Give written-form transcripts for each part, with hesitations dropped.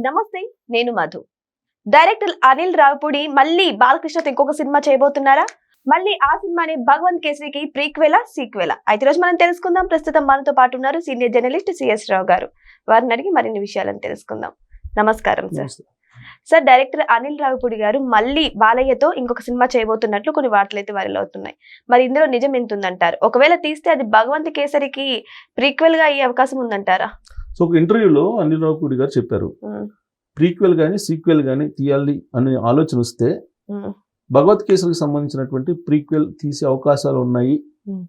నమస్తే, నేను మధు. డైరెక్టర్ అనిల్ రావిపూడి మళ్ళీ బాలకృష్ణతో ఇంకొక సినిమా చేయబోతున్నారా? మళ్ళీ ఆ సినిమాని భగవంత్ కేసరికి ప్రీక్వెలా సీక్వెలా? అయితే రోజు మనం తెలుసుకుందాం. ప్రస్తుతం మనతో పాటు ఉన్నారు సీనియర్ జర్నలిస్ట్ సిఎస్ రావు గారు. వారిని అడిగి మరిన్ని విషయాలను తెలుసుకుందాం. నమస్కారం sir. Sir, director Anil Ravipudi గారు మళ్ళీ బాలయ్యతో ఇంకొక సినిమా చేయబోతున్నట్లు కొన్ని వార్తలు అయితే వైరల్ అవుతున్నాయి. మరి ఇందులో నిజం ఎంత ఉందంటారు? ఒకవేళ తీస్తే అది భగవంత్ కేసరికి ప్రీక్వెల్ గా అయ్యే అవకాశం ఉందంటారా? సో ఒక ఇంటర్వ్యూలో అనిల్ రావిపూడి గారు చెప్పారు, ప్రీక్వెల్ కానీ సీక్వెల్ కానీ తీయాలి అనే ఆలోచన వస్తే భగవత్ కేసరికి సంబంధించినటువంటి ప్రీక్వెల్ తీసే అవకాశాలు ఉన్నాయి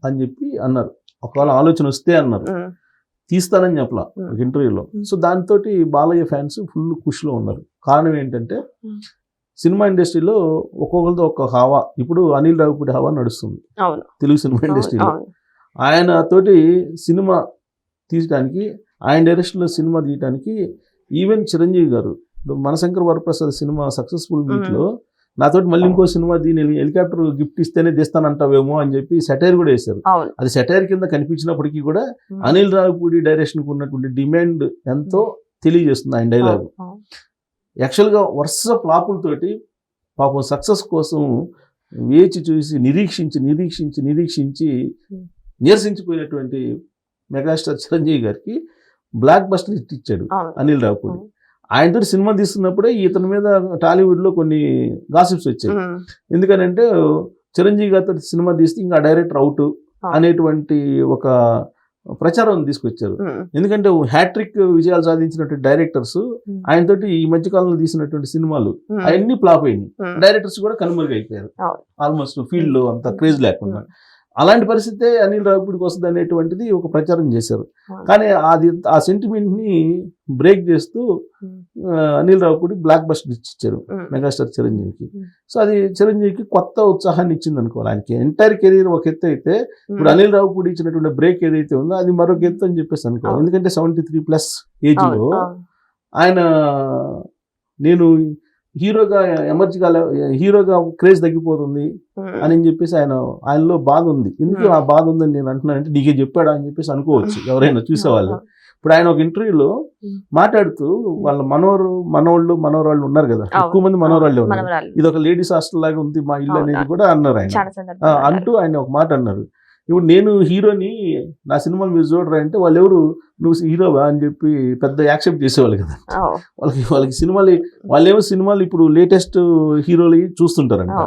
అని చెప్పి అన్నారు. ఒకవేళ ఆలోచన వస్తే అన్నారు, తీస్తానని చెప్పలా ఒక ఇంటర్వ్యూలో. సో దాంతో బాలయ్య ఫ్యాన్స్ ఫుల్ ఖుషిలో ఉన్నారు. కారణం ఏంటంటే సినిమా ఇండస్ట్రీలో ఒక్కొక్కరితో ఒక హావా. ఇప్పుడు అనిల్ రావిపూడి హావా నడుస్తుంది తెలుగు సినిమా ఇండస్ట్రీలో. ఆయన తోటి సినిమా తీయడానికి, ఆయన డైరెక్షన్లో సినిమా తీయడానికి ఈవెన్ చిరంజీవి గారు మనశంకర్ వరప్రసాద్ సినిమా సక్సెస్ఫుల్ మీట్లో నాతోటి మళ్ళీ ఇంకో సినిమా దీని హెలికాప్టర్ గిఫ్ట్ ఇస్తేనే తీస్తానంటావేమో అని చెప్పి సెటైర్ కూడా వేశారు. అది సెటైర్ కింద కనిపించినప్పటికీ కూడా అనిల్ రావిపూడి డైరెక్షన్కి ఉన్నటువంటి డిమాండ్ ఎంతో తెలియజేస్తుంది ఆయన డైలాగ్. యాక్చువల్గా వరుస ఫ్లాపులతోటి పాపం సక్సెస్ కోసం వేచి చూసి నిరీక్షించి నీరసించిపోయినటువంటి మెగాస్టార్ చిరంజీవి గారికి బ్లాక్ బస్టర్ హిట్ ఇచ్చాడు అనిల్ రావిపూడి. ఆయనతో సినిమా తీస్తున్నప్పుడే ఇతని మీద టాలీవుడ్లో కొన్ని గాసిప్స్ వచ్చాయి. ఎందుకనంటే చిరంజీవి గారితో సినిమా తీస్తే ఇంకా డైరెక్టర్ అవుట్ అనేటువంటి ఒక ప్రచారం తీసుకొచ్చారు. ఎందుకంటే హ్యాట్రిక్ విజయాలు సాధించినటువంటి డైరెక్టర్స్ ఆయనతోటి ఈ మధ్యకాలంలో తీసినటువంటి సినిమాలు అవన్నీ ఫ్లాప్ అయినాయి. డైరెక్టర్స్ కూడా కనుమరుగైపోయారు ఆల్మోస్ట్ ఫీల్డ్ లో అంత క్రేజ్ లేకుండా. అలాంటి పరిస్థితే అనిల్ రావిపూడికి వస్తుంది అనేటువంటిది ఒక ప్రచారం చేశారు. కానీ ఆ సెంటిమెంట్ ని బ్రేక్ చేస్తూ అనిల్ రావిపూడి బ్లాక్ బస్టర్ ఇచ్చారు మెగాస్టార్ చిరంజీవికి. సో అది చిరంజీవికి కొత్త ఉత్సాహాన్ని ఇచ్చింది అనుకోవాలి. ఆయనకి ఎంటైర్ కెరీర్ ఒక ఎత్తు అయితే, ఇప్పుడు అనిల్ రావిపూడి ఇచ్చినటువంటి బ్రేక్ ఏదైతే ఉందో అది మరొక ఎత్తు అని చెప్పేసి అనుకోవాలి. ఎందుకంటే 73+ ఏజ్ లో ఆయన నేను హీరోగా క్రేజ్ తగ్గిపోతుంది అని చెప్పేసి ఆయనలో బాధ ఉంది. ఎందుకు ఆ బాధ ఉందని నేను అంటున్నానంటే, నీకే చెప్పాడా అని చెప్పేసి అనుకోవచ్చు ఎవరైనా చూసేవాళ్ళు. ఇప్పుడు ఆయన ఒక ఇంటర్వ్యూలో మాట్లాడుతూ వాళ్ళ మనవరాళ్ళు ఉన్నారు కదా, ఎక్కువ మంది మనవరాళ్ళే ఉన్నారు, ఇది ఒక లేడీస్ హాస్టల్ లాగా ఉంది మా ఇల్లు అనేది కూడా అన్నారు ఆయన. అంటూ ఆయన ఒక మాట అన్నారు, ఇప్పుడు నేను హీరోని, నా సినిమాలు మీరు చూడరా అంటే వాళ్ళు ఎవరు, నువ్వు హీరోవా అని చెప్పి పెద్ద యాక్సెప్ట్ చేసేవాళ్ళు కదా. వాళ్ళకి వాళ్ళేమో సినిమాలు ఇప్పుడు లేటెస్ట్ హీరోలు చూస్తుంటారంట.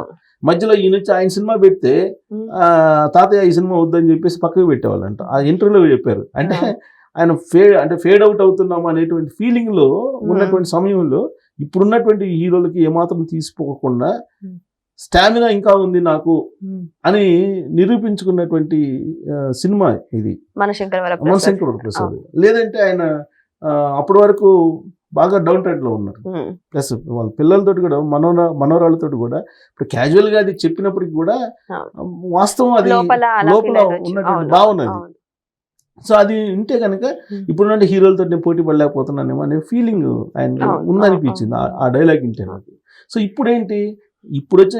మధ్యలో ఈయన వచ్చి ఆయన సినిమా పెడితే తాతయ్య ఈ సినిమా వద్దని చెప్పేసి పక్కకు పెట్టేవాళ్ళంట. ఆ ఇంటర్వ్యూలో చెప్పారు. అంటే ఆయన ఫేడ్ అవుట్ అవుతున్నాము అనేటువంటి ఫీలింగ్ లో ఉన్నటువంటి సమయంలో ఇప్పుడున్నటువంటి హీరోలకి ఏమాత్రం తీసిపోకుండా స్టామినా ఇంకా ఉంది నాకు అని నిరూపించుకున్నటువంటి సినిమా ఇది మనశంకర్ వరప్రసాద్. లేదంటే ఆయన అప్పటి వరకు బాగా డౌన్ ట్రెండ్ లో ఉన్నారు. ప్లస్ వాళ్ళ పిల్లలతో కూడా మనోరాలతో కూడా ఇప్పుడు క్యాజువల్ గా అది చెప్పినప్పటికి కూడా వాస్తవం అది లోపల ఉన్నటువంటి భావన అది. సో అది ఉంటే కనుక ఇప్పుడున్న హీరోలతో నేను పోటీ పడలేకపోతున్నానేమో అనే ఫీలింగ్ ఆయన ఉందనిపించింది ఆ డైలాగ్ వింటే నాకు. సో ఇప్పుడేంటి, ఇప్పుడు వచ్చే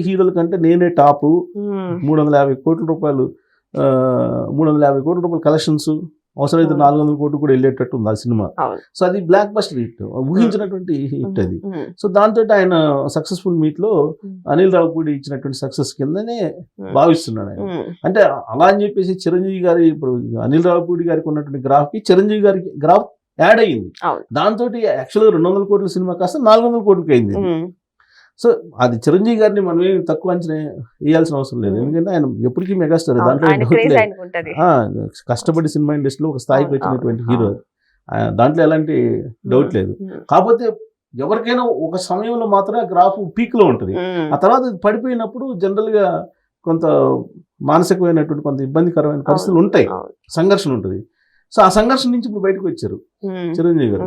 హీరోల కంటే నేనే టాపు, 350 కోట్ల రూపాయలు కలెక్షన్స్, అవసరమైతే 400 కోట్లు కూడా వెళ్ళేటట్టు ఉంది ఆ సినిమా. సో అది బ్లాక్ బస్టర్ హిట్, ఊహించినటువంటి హిట్ అది. సో దాంతో ఆయన సక్సెస్ఫుల్ మీట్ లో అనిల్ రావిపూడి ఇచ్చినటువంటి సక్సెస్ కిందనే భావిస్తున్నాడు ఆయన. అంటే అలా అని చెప్పేసి చిరంజీవి గారి, ఇప్పుడు అనిల్ రావిపూడి గారికి ఉన్నటువంటి గ్రాఫ్ కి చిరంజీవి గారికి గ్రాఫ్ యాడ్ అయ్యింది. దాంతో యాక్చువల్గా 200 కోట్ల సినిమా కాస్త 400 కోట్లకి అయింది. సో అది చిరంజీవి గారిని మనం ఏమి తక్కువ అంచనా వేయాల్సిన అవసరం లేదు. ఎందుకంటే ఆయన ఎప్పటికీ మెగాస్టార్, దాంట్లో కష్టపడి సినిమా ఇండస్ట్రీలో ఒక స్థాయికి వచ్చినటువంటి హీరో, దాంట్లో ఎలాంటి డౌట్ లేదు. కాకపోతే ఎవరికైనా ఒక సమయంలో మాత్రం గ్రాఫ్ పీక్ లో ఉంటుంది. ఆ తర్వాత పడిపోయినప్పుడు జనరల్ గా కొంత మానసికమైనటువంటి కొంత ఇబ్బందికరమైన పరిస్థితులు ఉంటాయి, సంఘర్షణ ఉంటుంది. సో ఆ సంఘర్షణ నుంచి ఇప్పుడు బయటకు వచ్చారు చిరంజీవి గారు.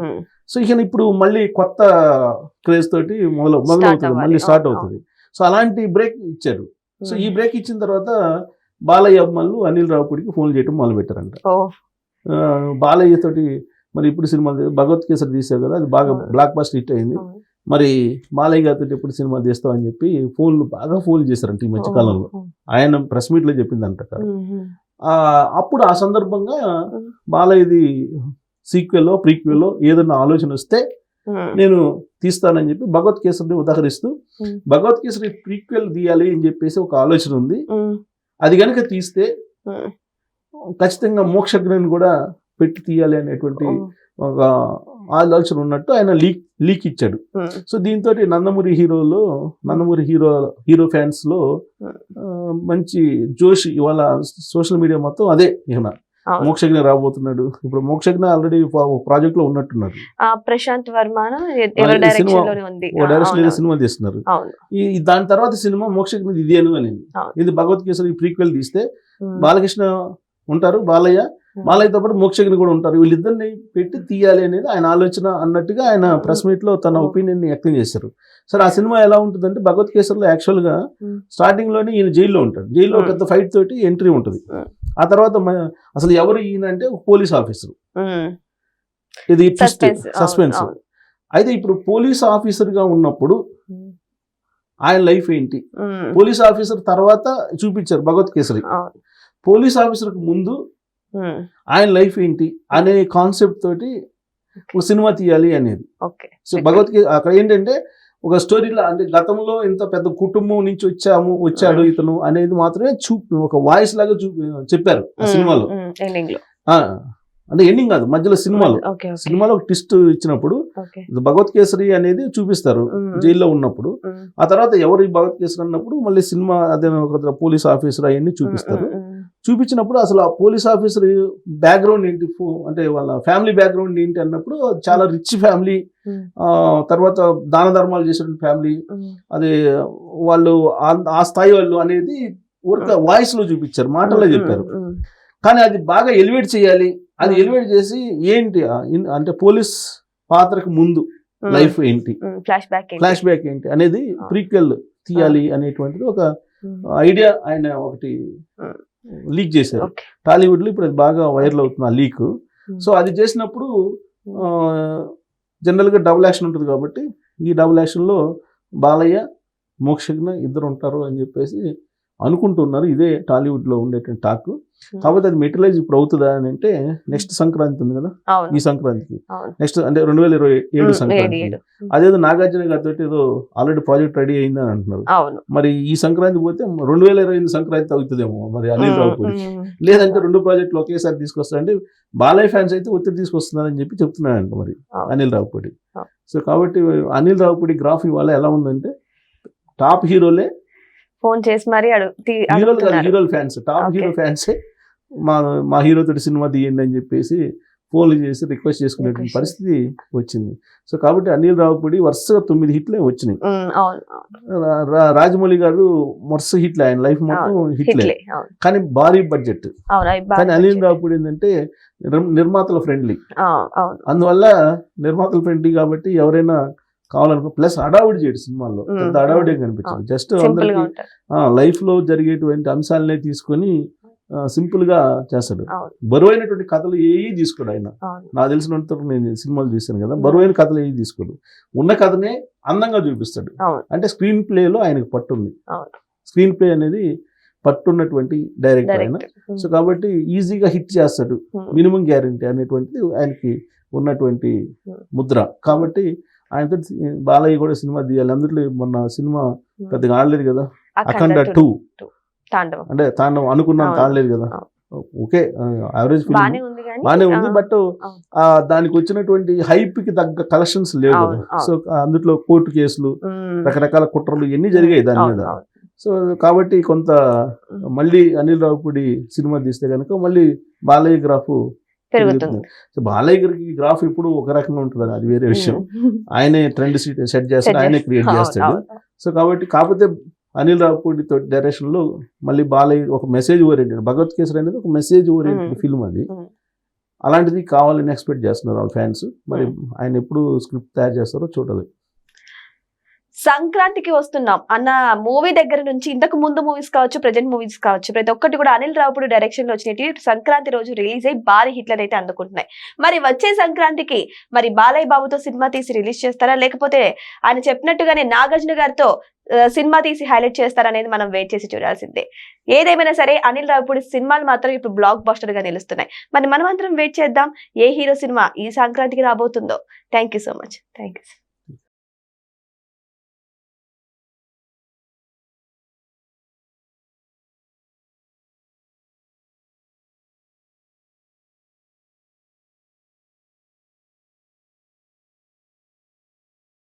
సో ఇక ఇప్పుడు మళ్ళీ కొత్త క్రేజ్ తోటి మొదలవుతుంది, మళ్ళీ స్టార్ట్ అవుతుంది. సో అలాంటి బ్రేక్ ఇచ్చారు. సో ఈ బ్రేక్ ఇచ్చిన తర్వాత బాలయ్య అమ్మలు అనిల్ రావిపూడికి ఫోన్ చేయడం మొదలు పెట్టారంట. బాలయ్య తోటి మరి ఇప్పుడు సినిమా భగవత్ కేసరి తీసారు కదా, అది బాగా బ్లాక్ బస్టర్ హిట్ అయింది. మరి బాలయ్య గారితో ఎప్పుడు సినిమా తీస్తావు అని చెప్పి బాగా ఫోన్లు చేశారంట ఈ మధ్యకాలంలో. ఆయన ప్రెస్ మీట్ లో చెప్పిందంట. అప్పుడు ఆ సందర్భంగా బాలయ్యది సీక్వెల్లో ప్రీక్వెల్లో ఏదన్నా ఆలోచన వస్తే నేను తీస్తానని చెప్పి భగవత్ కేసరిని ఉదాహరిస్తూ భగవత్ కేసరి ప్రీక్వెల్ తీయాలి అని చెప్పేసి ఒక ఆలోచన ఉంది. అది కనుక తీస్తే ఖచ్చితంగా మోక్షజ్ఞని కూడా పెట్టి తీయాలి అనేటువంటి ఒక ఆలోచన ఉన్నట్టు ఆయన లీక్ ఇచ్చాడు. సో దీంతో నందమూరి హీరో ఫ్యాన్స్ లో మంచి జోష్ ఇవాళ సోషల్ మీడియా మొత్తం అదే ఇక మోక్షజ్ఞ రాబోతున్నాడు. ఇప్పుడు మోక్షజ్ఞ ఆల్రెడీ ప్రాజెక్ట్ లో ఉన్నట్టున్నారు. ప్రశాంత్ వర్మ సినిమా తీస్తున్నారు. దాని తర్వాత సినిమా మోక్షజ్ఞ ఇదేను అనేది. ఇది భగవత్ కేసరి ప్రీక్వెల్ తీస్తే బాలకృష్ణ ఉంటారు, బాలయ్యతో పాటు మోక్షజ్ఞ కూడా ఉంటారు. వీళ్ళిద్దరిని పెట్టి తీయాలి అనేది ఆయన ఆలోచన అన్నట్టుగా ఆయన ప్రెస్ మీట్ లో తన ఒపీనియన్ ని వ్యక్తం చేశారు. సరే, ఆ సినిమా ఎలా ఉంటుందంటే భగవత్ కేసరిలో యాక్చువల్ గా స్టార్టింగ్ లోనే ఈయన జైల్లో ఉంటాడు. జైల్లో పెద్ద ఫైట్ తోటి ఎంట్రీ ఉంటుంది. ఆ తర్వాత అసలు ఎవరు ఈయన అంటే పోలీస్ ఆఫీసర్. ఇది సస్పెన్స్. అయితే ఇప్పుడు పోలీస్ ఆఫీసర్ గా ఉన్నప్పుడు ఆయన లైఫ్ ఏంటి, పోలీస్ ఆఫీసర్ తర్వాత చూపించారు భగవత్ కేసరి. పోలీస్ ఆఫీసర్ కు ముందు ఆయన లైఫ్ ఏంటి అనే కాన్సెప్ట్ తోటి ఒక సినిమా తీయాలి అనేది. సో భగవద్గీత అక్కడ ఏంటంటే ఒక స్టోరీలో అంటే గతంలో ఇంత పెద్ద కుటుంబం నుంచి వచ్చాడు ఇతను అనేది మాత్రమే ఒక వాయిస్ లాగా చెప్పారు ఆ సినిమాలో. అంటే ఎండింగ్ కాదు, మధ్యలో సినిమాలో ఒక ట్విస్ట్ ఇచ్చినప్పుడు భగవత్ కేసరి అనేది చూపిస్తారు జైల్లో ఉన్నప్పుడు. ఆ తర్వాత ఎవరు భగవత్ కేసరి అన్నప్పుడు మళ్ళీ సినిమా అదే పోలీస్ ఆఫీసర్ అవన్నీ చూపిస్తారు. చూపించినప్పుడు అసలు ఆ పోలీస్ ఆఫీసర్ బ్యాక్గ్రౌండ్ ఏంటి, అంటే వాళ్ళ ఫ్యామిలీ బ్యాక్గ్రౌండ్ ఏంటి అన్నప్పుడు చాలా రిచ్ ఫ్యామిలీ, తర్వాత దాన ధర్మాలు చేసినటువంటి ఫ్యామిలీ, అదే వాళ్ళు ఆ స్థాయి వాళ్ళు అనేది ఊరిక వాయిస్ లో చూపించారు, మాటల్లో చెప్పారు. కానీ అది బాగా ఎలివేట్ చేయాలి, అది ఎలివేట్ చేసి ఏంటి అంటే పోలీస్ పాత్రకు ముందు లైఫ్ ఏంటి, ఫ్లాష్ బ్యాక్ ఏంటి అనేది ప్రీక్వెల్ తీయాలి అనేటువంటిది ఒక ఐడియా ఆయన ఒకటి లీక్ చేశారు టాలీవుడ్ లో. ఇప్పుడు అది బాగా వైరల్ అవుతుంది ఆ లీక్. సో అది చేసినప్పుడు జనరల్ గా డబుల్ యాక్షన్ ఉంటుంది కాబట్టి ఈ డబుల్ యాక్షన్ లో బాలయ్య మోక్షజ్ఞ ఇద్దరు ఉంటారు అని చెప్పేసి అనుకుంటున్నారు. ఇదే టాలీవుడ్ లో ఉండేటువంటి టాక్. కాబట్టి అది మెటీరియలైజ్ ఇప్పుడు అవుతుందా అని అంటే నెక్స్ట్ సంక్రాంతి ఉంది కదా, ఈ సంక్రాంతికి నెక్స్ట్ అంటే 2027 సంక్రాంతి, అదేదో నాగార్జున గారితో ఏదో ఆల్రెడీ ప్రాజెక్ట్ రెడీ అయిందని అంటున్నారు. మరి ఈ సంక్రాంతి పోతే 2028 సంక్రాంతి అవుతుందేమో మరి అనిల్ రావుపూడి. లేదంటే 2 ప్రాజెక్టులు ఒకేసారి తీసుకొస్తారంటే బాలయ్య ఫ్యాన్స్ అయితే ఒత్తిడి తీసుకొస్తున్నారని చెప్పి చెప్తున్నాడంట మరి అనిల్ రావుపూడి. సో కాబట్టి అనిల్ రావుపూడి గ్రాఫ్ ఇవాళ ఎలా ఉందంటే టాప్ హీరోలే ఫోన్ చేసి మరి హీరో ఫ్యాన్స్, టాప్ హీరో ఫ్యాన్సే మా హీరో తోటి సినిమా తీయండి అని చెప్పేసి ఫోన్లు చేసి రిక్వెస్ట్ చేసుకునేటువంటి పరిస్థితి వచ్చింది. సో కాబట్టి అనిల్ రావుపూడి వరుసగా 9 హిట్లే వచ్చినాయి. రాజమౌళి గారు వరుస హిట్లే, ఆయన లైఫ్ మొత్తం హిట్లే, కానీ భారీ బడ్జెట్. కానీ అనిల్ రావుపూడి ఏంటంటే నిర్మాతల ఫ్రెండ్లీ, అందువల్ల నిర్మాతల ఫ్రెండ్లీ కాబట్టి ఎవరైనా కావాలనుకో. ప్లస్ అడావుడి చేయడు సినిమాల్లో, పెద్ద అడావుడే కనిపించదు. జస్ట్ అందరికి లైఫ్ లో జరిగేటువంటి అంశాలనే తీసుకొని సింపుల్ గా చేస్తాడు. బరువైనటువంటి కథలు ఏవి తీసుకోడు ఆయన. నాకు తెలిసినంత నేను సినిమాలు చూశాను కదా, బరువైన కథలు ఏవి తీసుకోడు. ఉన్న కథనే అందంగా చూపిస్తాడు. అంటే స్క్రీన్ ప్లేలో ఆయనకు పట్టుంది. స్క్రీన్ ప్లే అనేది పట్టున్నటువంటి డైరెక్టర్ ఆయన. సో కాబట్టి ఈజీగా హిట్ చేస్తాడు, మినిమం గ్యారంటీ అనేటువంటిది ఆయనకి ఉన్నటువంటి ముద్ర. కాబట్టి ఆయనతో బాలయ్య కూడా సినిమా తీయాలి. అందులో మొన్న సినిమా పెద్దగా ఆడలేదు కదా, అఖండ 2 అంటే తాండవం అనుకున్నాను, తాడలేదు కదా. ఓకే, యావరేజ్ ఫిల్మ్ బానే ఉంది, బట్ దానికి వచ్చినటువంటి హైప్ కి తగ్గ కలెక్షన్స్ లేవు కదా. సో అందులో కోర్టు కేసులు, రకరకాల కుట్రలు ఇవన్నీ జరిగాయి దాని మీద. సో కాబట్టి కొంత మళ్ళీ అనిల్ రావుపూడి సినిమా తీస్తే కనుక మళ్ళీ బాలయ్య గ్రాఫ్ పెరుగుతుంది. సో బాలయ్య గారికి గ్రాఫ్ ఇప్పుడు ఒక రకంగా ఉంటుంది, అది వేరే విషయం. ఆయనే ట్రెండ్ సెట్ చేస్తాడు, ఆయనే క్రియేట్ చేస్తాడు. సో కాబట్టి కాకపోతే అనిల్ రావుపూడి తోటి డైరెక్షన్ లో మళ్ళీ బాలయ్య ఒక మెసేజ్ ఓరియంటెడ్, భగవత్ కేసరి అనేది ఒక మెసేజ్ ఓరియంటెడ్ ఫిల్మ్. అది అలాంటిది కావాలని ఎక్స్పెక్ట్ చేస్తున్నారు వాళ్ళ ఫ్యాన్స్. మరి ఆయన ఎప్పుడు స్క్రిప్ట్ తయారు చేస్తారో చూడాలి. సంక్రాంతికి వస్తున్నాం అన్న మూవీ దగ్గర నుంచి ఇంతకు ముందు మూవీస్ కావచ్చు, ప్రెజెంట్ మూవీస్ కావచ్చు, ప్రతి ఒక్కటి కూడా అనిల్ రావుపూడి డైరెక్షన్ లో వచ్చినట్టు సంక్రాంతి రోజు రిలీజ్ అయ్యి భారీ హిట్లను అయితే అందుకుంటున్నాయి. మరి వచ్చే సంక్రాంతికి మరి బాలయ్య బాబుతో సినిమా తీసి రిలీజ్ చేస్తారా, లేకపోతే ఆయన చెప్పినట్టుగానే నాగార్జున గారితో సినిమా తీసి హైలైట్ చేస్తారనేది మనం వెయిట్ చేసి చూడాల్సిందే. ఏదేమైనా సరే అనిల్ రావిపూడి సినిమాలు మాత్రం ఇప్పుడు బ్లాక్ బస్టర్ గా నిలుస్తున్నాయి. మరి మనం అందరం వెయిట్ చేద్దాం ఏ హీరో సినిమా ఈ సంక్రాంతికి రాబోతుందో. Thank you so much. Thank you.